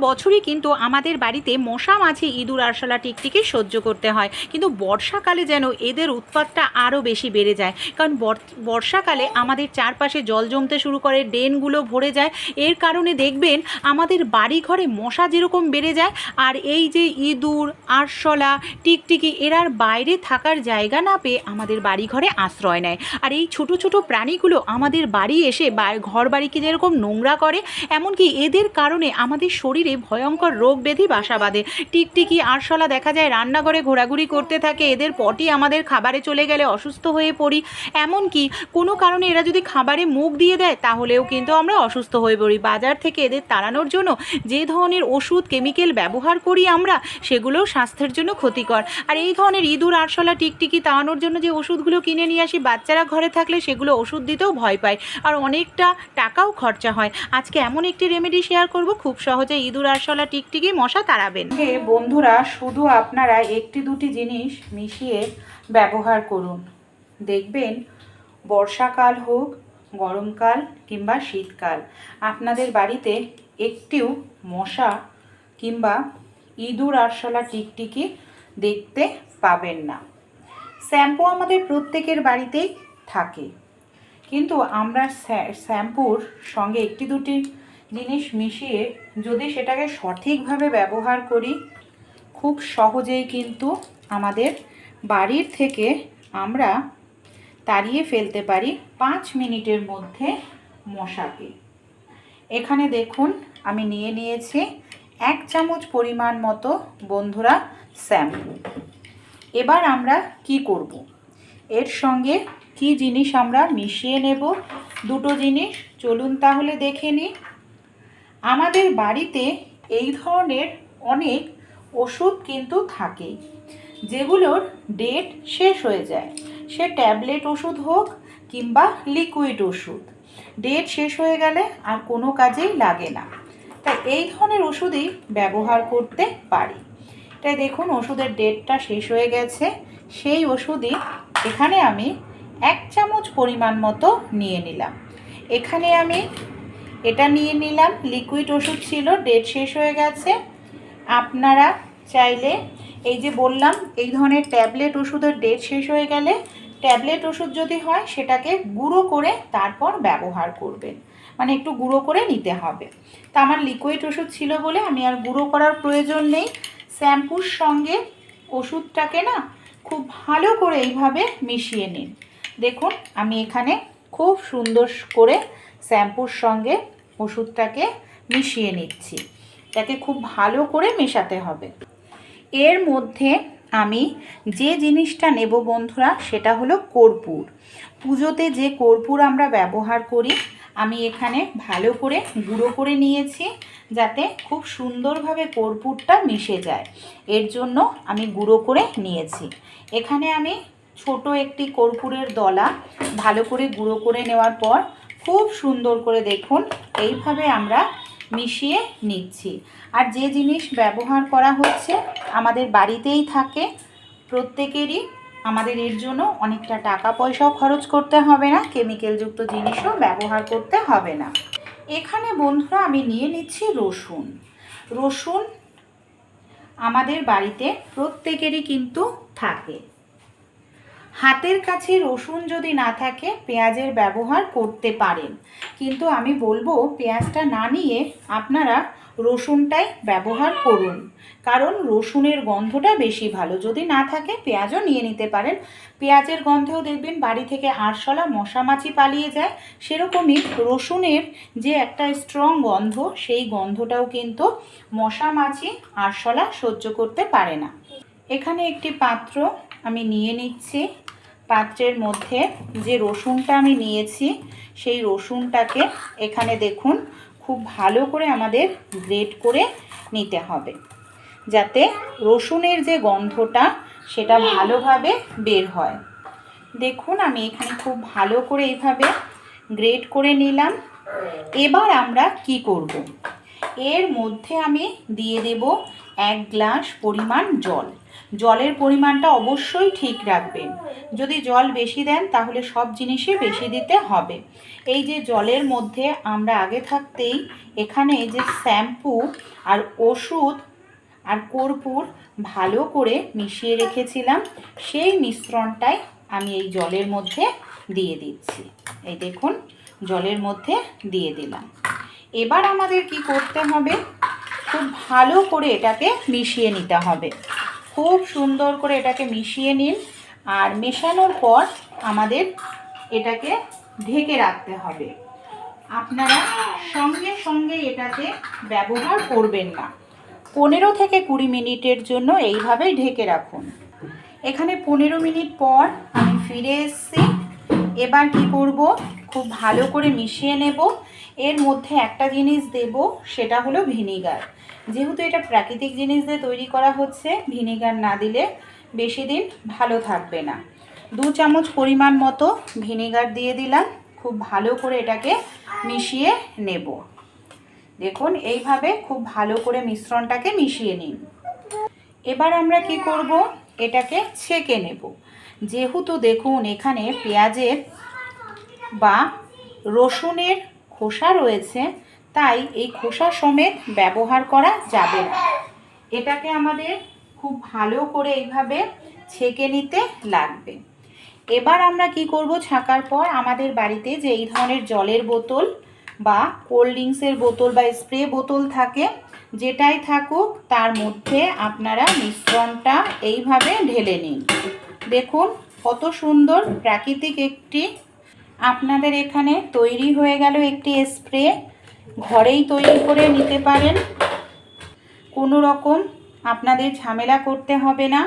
বছরই কিন্তু আমাদের বাড়িতে মশা মাছি ইঁদুর আরশোলা টিকটিকি সহ্য করতে হয়, কিন্তু বর্ষাকালে যেন এদের উৎপাতটা আরও বেশি বেড়ে যায়। কারণ বর্ষাকালে আমাদের চারপাশে জল জমতে শুরু করে, ড্রেনগুলো ভরে যায়। এর কারণে দেখবেন আমাদের বাড়ি ঘরে মশা যেরকম বেড়ে যায়, আর এই যে ইঁদুর আরশোলা টিকটিকি এরা বাইরে থাকার জায়গা না পেয়ে আমাদের বাড়ি ঘরে আশ্রয় নেয়। আর এই ছোট ছোট প্রাণীগুলো আমাদের বাড়ি এসে ঘর বাড়িকে যেরকম নোংরা করে, এমনকি এদের কারণে আমাদের শরীরে ভয়ঙ্কর রোগ ব্যাধি বাসা বাঁধে। টিকটিকি আরশোলা দেখা যায় রান্নাঘরে ঘোরাঘুরি করতে থাকে, এদের পটি আমাদের খাবারে চলে গেলে অসুস্থ হয়ে পড়ি। এমনকি কোনো কারণে এরা যদি খাবারে মুখ দিয়ে দেয় তাহলেও কিন্তু আমরা অসুস্থ হয়ে পড়ি। বাজার থেকে এদের তাড়ানোর জন্য যে ধরনের ওষুধ কেমিক্যাল ব্যবহার করি আমরা, সেগুলোও স্বাস্থ্যের জন্য ক্ষতিকর। আর এই ধরনের ইঁদুর আরশোলা টিকটিকি তাড়ানোর জন্য যে ওষুধগুলো কিনে নিয়ে আসি, বাচ্চারা ঘরে থাকলে সেগুলো ওষুধ দিতেও ভয় পায়, আর অনেকটা টাকাও খরচা হয়। আজকে এমন একটি রেমেডি শেয়ার করব, খুব সহজে ইঁদুর আরশোলা টিকটিকি মশা তাড়াবেন। বন্ধুরা, শুধু আপনারা একটি দুটি জিনিস মিশিয়ে ব্যবহার করুন, দেখবেন বর্ষাকাল হোক, গরমকাল কিংবা শীতকাল, আপনাদের বাড়িতে একটিও মশা কিংবা ইঁদুর আরশোলা টিকটিকি দেখতে পাবেন না। শ্যাম্পু আমাদের প্রত্যেকের বাড়িতেই থাকে, কিন্তু আমরা শ্যাম্পুর সঙ্গে একটি দুটি জিনিস মিশিয়ে যদি সেটাকে সঠিকভাবে ব্যবহার করি, খুব সহজেই কিন্তু আমাদের বাড়ির থেকে আমরা তাড়িয়ে ফেলতে পারি 5 মিনিটের মধ্যে মশাকে। এখানে দেখুন আমি নিয়ে নিয়েছি 1 চামচ পরিমাণ মতো বন্ধুরা শ্যাম্পু। এবার আমরা কি করব, এর সঙ্গে কি জিনিস আমরা মিশিয়ে নেব, দুটো জিনিস চলুন তাহলে দেখে নিই। আমাদের বাড়িতে এই ধরনের অনেক ওষুধ কিন্তু থাকে, যেগুলোর ডেট শেষ হয়ে যায়। সে ট্যাবলেট ওষুধ হোক কিংবা লিকুইড ওষুধ, ডেট শেষ হয়ে গেলে আর কোনো কাজেই লাগে না, তাই এই ধরনের ওষুধই ব্যবহার করতে পারি। তাই দেখুন ওষুধের ডেটটা শেষ হয়ে গেছে, সেই ওষুধই এখানে আমি 1 চামচ পরিমাণ মতো নিয়ে নিলাম। এখানে আমি এটা নিয়ে নিলাম, লিকুইড ওষুধ ছিল, ডেট শেষ হয়ে গেছে। আপনারা চাইলে এই যে বললাম, এই ধরনের ট্যাবলেট ওষুধের ডেট শেষ হয়ে গেলে, ট্যাবলেট ওষুধ যদি হয় সেটাকে গুঁড়ো করে তারপর ব্যবহার করবেন, মানে একটু গুঁড়ো করে নিতে হবে। তা আমার লিকুইড ওষুধ ছিল বলে আমি আর গুঁড়ো করার প্রয়োজন নেই। শ্যাম্পুর সঙ্গে ওষুধটাকে না খুব ভালো করে এইভাবে মিশিয়ে নিন। দেখুন আমি এখানে খুব সুন্দর করে শ্যাম্পুর সঙ্গে ওষুধটাকে মিশিয়ে নিচ্ছি। তাকে খুব ভালো করে মেশাতে হবে। এর মধ্যে আমি যে জিনিসটা নেব বন্ধুরা, সেটা হলো কর্পূর। পুজোতে যে কর্পূর আমরা ব্যবহার করি, আমি এখানে ভালো করে গুঁড়ো করে নিয়েছি, যাতে খুব সুন্দরভাবে কর্পূরটা মিশে যায়। এর জন্য আমি গুঁড়ো করে নিয়েছি। এখানে আমি ছোট একটি কর্পূরের দলা ভালো করে গুঁড়ো করে নেওয়ার পর খুব সুন্দর করে দেখুন এইভাবে আমরা মিশিয়ে নিচ্ছি। আর যে জিনিস ব্যবহার করা হচ্ছে আমাদের বাড়িতেই থাকে প্রত্যেকেরই, আমাদের এর জন্য অনেকটা টাকা পয়সাও খরচ করতে হবে না, কেমিক্যালযুক্ত জিনিসও ব্যবহার করতে হবে না। এখানে বন্ধুরা আমি নিয়ে নিচ্ছি রসুন। রসুন আমাদের বাড়িতে প্রত্যেকেরই কিন্তু থাকে। হাতের কাছে রসুন যদি না থাকে পেঁয়াজের ব্যবহার করতে পারেন, কিন্তু আমি বলবো পেঁয়াজটা না নিয়ে আপনারা রসুনটাই ব্যবহার করুন, কারণ রসুনের গন্ধটা বেশি ভালো। যদি না থাকে পেঁয়াজও নিয়ে নিতে পারেন। পেঁয়াজের গন্ধেও দেখবেন বাড়ি থেকে আরশোলা মশামাছি পালিয়ে যায়, সেরকমই রসুনের যে একটা স্ট্রং গন্ধ, সেই গন্ধটাও কিন্তু মশামাছি আরশোলা সহ্য করতে পারে না। এখানে একটি পাত্র আমি নিয়ে নিচ্ছি। পাত্রের মধ্যে যে রসুনটা আমি নিয়েছি, সেই রসুনটাকে এখানে দেখুন খুব ভালো করে আমাদের গ্রেট করে নিতে হবে, যাতে রসুনের যে গন্ধটা সেটা ভালোভাবে বের হয়। দেখুন আমি এখানে খুব ভালো করে এইভাবে গ্রেট করে নিলাম। এবার আমরা কি করব, এর মধ্যে আমি দিয়ে দেব 1 গ্লাস পরিমাণ জল। জলের পরিমাণটা অবশ্যই ঠিক রাখবেন। যদি জল বেশি দেন তাহলে সব জিনিসই বেশি দিতে হবে। এই যে জলের মধ্যে আমরা আগে থাকতেই এখানে এই যে শ্যাম্পু আর ওষুধ আর কর্পূর ভালো করে মিশিয়ে রেখেছিলাম, সেই মিশ্রণটাই আমি এই জলের মধ্যে দিয়ে দিচ্ছি। এই দেখুন, জলের মধ্যে দিয়ে দিলাম। এবার আমাদের কি করতে হবে, খুব ভালো করে এটাকে মিশিয়ে নিতে হবে। খুব সুন্দর করে এটাকে মিশিয়ে নিন। আর মেশানোর পর আমাদের এটাকে ঢেকে রাখতে হবে। আপনারা সঙ্গে সঙ্গে এটাকে ব্যবহার করবেন না। 15 থেকে 20 মিনিটের জন্য এইভাবেই ঢেকে রাখুন। এখানে 15 মিনিট পর আমি ফিরে এসেছি। এবার কি করব, খুব ভালো করে মিশিয়ে নেব। এর মধ্যে একটা জিনিস দেব, সেটা হলো ভিনিগার। যেহেতু এটা প্রাকৃতিক জিনিস দিয়ে তৈরি করা হচ্ছে, ভিনিগার না দিলে বেশি দিন ভালো থাকবে না। 2 চামচ পরিমাণ মতো ভিনিগার দিয়ে দিলাম। খুব ভালো করে এটাকে মিশিয়ে নেব। দেখুন, এইভাবে খুব ভালো করে মিশ্রণটাকে মিশিয়ে নিন। এবার আমরা কি করব, এটাকে ছেঁকে নেব। যেহেতু দেখুন এখানে পেঁয়াজের বা রসুনের খোসা রয়েছে, তাই এই খোসা সমেত ব্যবহার করা যাবে না। এটাকে আমাদের খুব ভালো করে এইভাবে ছেঁকে নিতে লাগবে। এবার আমরা কি করব, ছাকার পর আমাদের বাড়িতে যে এই ধরনের জলের বোতল বা কোল্ড ড্রিঙ্কসের বোতল বা স্প্রে বোতল থাকে, যেটাই থাকুক তার মধ্যে আপনারা মিশ্রণটা এইভাবে ঢেলে নিন। দেখুন কত সুন্দর প্রাকৃতিক একটি আপনাদের এখানে তৈরি হয়ে গেল একটি স্প্রে। ঘরেই তৈরি করে নিতে পারেন, কোনো রকম আপনাদের ঝামেলা করতে হবে না,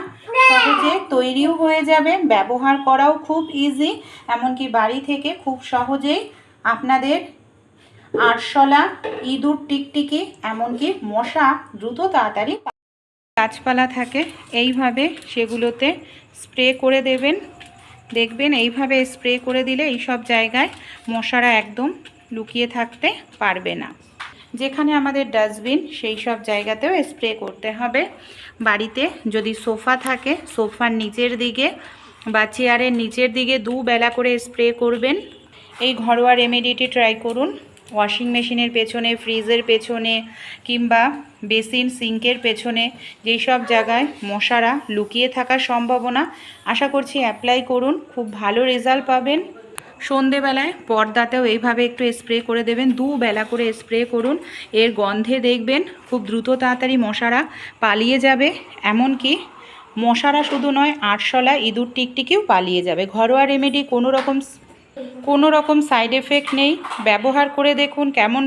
সহজে তৈরিও হয়ে যাবে, ব্যবহার করাও খুব ইজি। এমনকি বাড়ি থেকে খুব সহজেই আপনাদের আরশোলা, ইঁদুর, টিকটিকি, এমনকি মশা দ্রুত তাড়াতাড়ি গাছপালা থাকে, এইভাবে সেগুলোতে স্প্রে করে দেবেন। দেখবেন এইভাবে স্প্রে করে দিলে এই সব জায়গায় মশারা একদম লুকিয়ে থাকতে পারবে না। যেখানে আমাদের ডাস্টবিন, সেই সব জায়গাতেও স্প্রে করতে হবে। বাড়িতে যদি সোফা থাকে, সোফার নিচের দিকে বা চেয়ারের নিচের দিকে 2 বেলা করে স্প্রে করবেন। এই ঘরোয়া রেমেডিটি ট্রাই করুন। ওয়াশিং মেশিনের পেছনে, ফ্রিজের পেছনে কিংবা বেসিন সিঙ্কের পেছনে যেই সব জায়গায় মশারা লুকিয়ে থাকার সম্ভাবনা, আশা করছি অ্যাপ্লাই করুন, খুব ভালো রেজাল্ট পাবেন। সন্ধেবেলায় পর্দাতেও এইভাবে একটু স্প্রে করে দেবেন। 2 বেলা করে স্প্রে করুন। এর গন্ধে দেখবেন খুব দ্রুত তাড়াতাড়ি মশারা পালিয়ে যাবে। এমনকি মশারা শুধু নয়, আরশোলা, ইঁদুর, টিকটিকিও পালিয়ে যাবে। ঘরোয়া রেমেডি, কোনো রকম সাইড এফেক্ট নেই। ব্যবহার করে দেখুন কেমন